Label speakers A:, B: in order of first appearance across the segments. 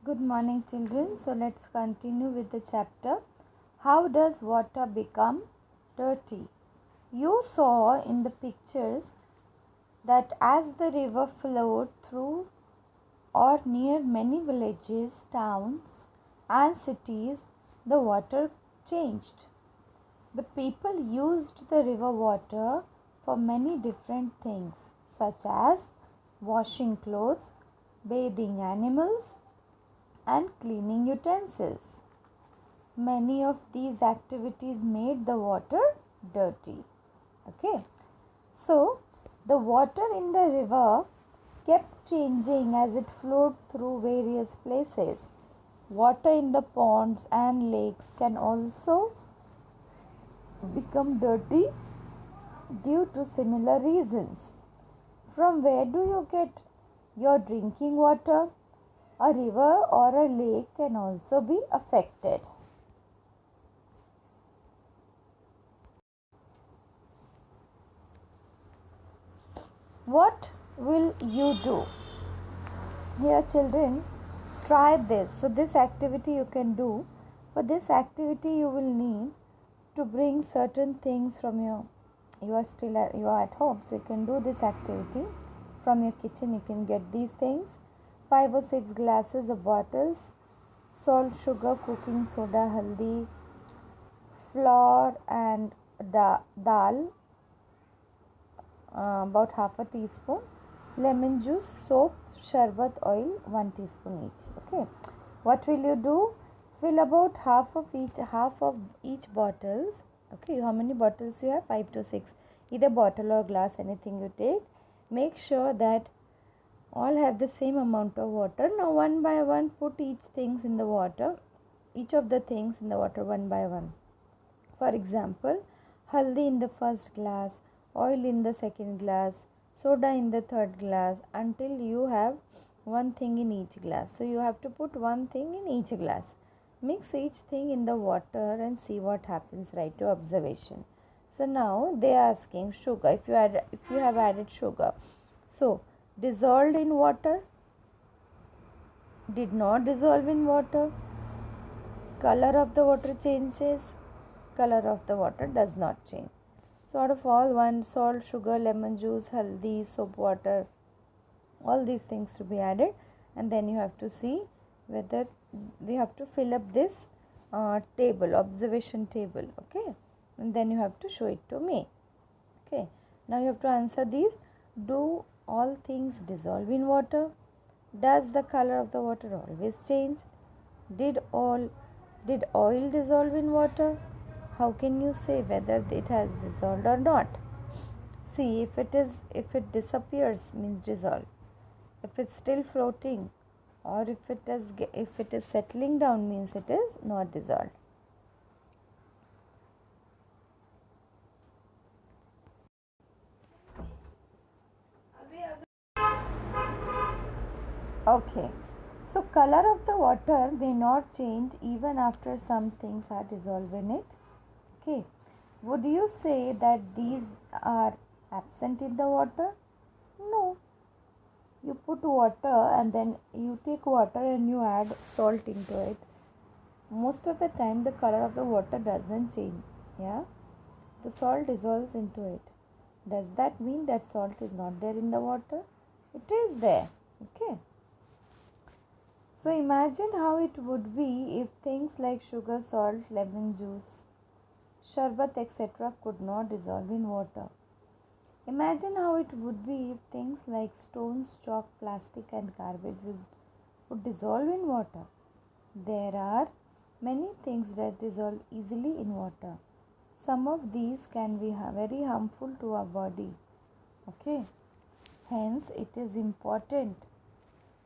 A: Good morning, children. So let's continue with the chapter. How does water become dirty? You saw in the pictures that as the river flowed through or near many villages, towns, and cities, the water changed. The people used the river water for many different things, such as washing clothes, bathing animals, and cleaning utensils. Many of these activities made the water dirty. Okay, so the water in the river kept changing as it flowed through various places. Water in the ponds and lakes can also become dirty due to similar reasons. From where do you get your drinking water? A river or a lake can also be affected. What will you do? Here, children, try this. So, this activity you can do. For this activity, you will need to bring certain things from you are at home, so you can do this activity from your kitchen. You can get these things: 5 or 6 glasses of bottles, salt, sugar, cooking soda, haldi, flour, and dal, about half a teaspoon, lemon juice, soap, sharbat oil, 1 teaspoon each. Okay, what will you do? Fill about half of each bottles. Okay, how many bottles you have? 5 to 6, either bottle or glass, anything you take. Make sure that all have the same amount of water. Now one by one put each of the things in the water one by one. For example, haldi in the first glass, oil in the second glass, soda in the third glass, until you have one thing in each glass. So you have to put one thing in each glass. Mix each thing in the water and see what happens. Write your observation. So now they are asking sugar. If you have added sugar, so dissolved in water, did not dissolve in water, color of the water changes, color of the water does not change. So out of all, one, salt, sugar, lemon juice, haldi, soap water, all these things to be added, and then you have to see whether we have to fill up this observation table. Okay, and then you have to show it to me. Okay, now you have to answer these. Do all things dissolve in water? Does the color of the water always change? Did oil dissolve in water? How can you say whether it has dissolved or not? See, if it disappears, means dissolved. If it's still floating, or if it is settling down, means it is not dissolved. Okay, so color of the water may not change even after some things are dissolved in it. Okay, would you say that these are absent in the water? No. You put water and then you take water and you add salt into it. Most of the time the color of the water doesn't change. Yeah, the salt dissolves into it. Does that mean that salt is not there in the water? It is there. Okay, so imagine how it would be if things like sugar, salt, lemon juice, sharbat, etc. could not dissolve in water. Imagine how it would be if things like stones, chalk, plastic, and garbage would dissolve in water. There are many things that dissolve easily in water. Some of these can be very harmful to our body. Okay. Hence, it is important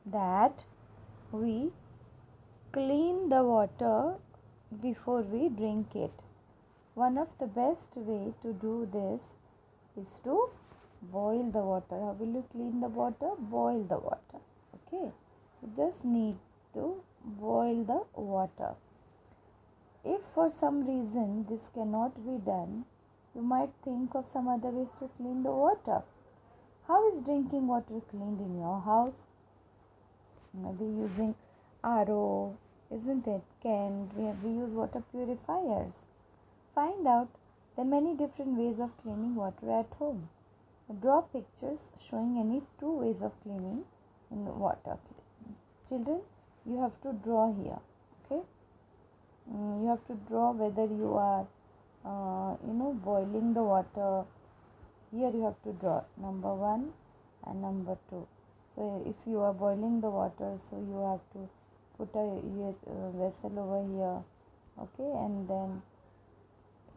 A: that we clean the water before we drink it. One of the best way to do this is to boil the water. How will you clean the water? Boil the water. Okay, you just need to boil the water. If for some reason this cannot be done, you might think of some other ways to clean the water. How is drinking water cleaned in your house? Maybe using RO, isn't it? Can we use water purifiers? Find out the many different ways of cleaning water at home. Draw pictures showing any two ways of cleaning in the water. Children, you have to draw here. Okay, you have to draw whether you are, boiling the water. Here you have to draw number 1 and number 2. So if you are boiling the water, so you have to put a vessel over here, okay, and then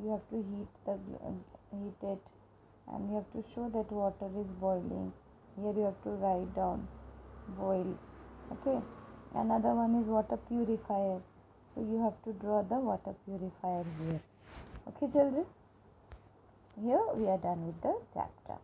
A: you have to heat it, and you have to show that water is boiling. Here you have to write down boil, okay. Another one is water purifier, so you have to draw the water purifier here. Okay children, here we are done with the chapter.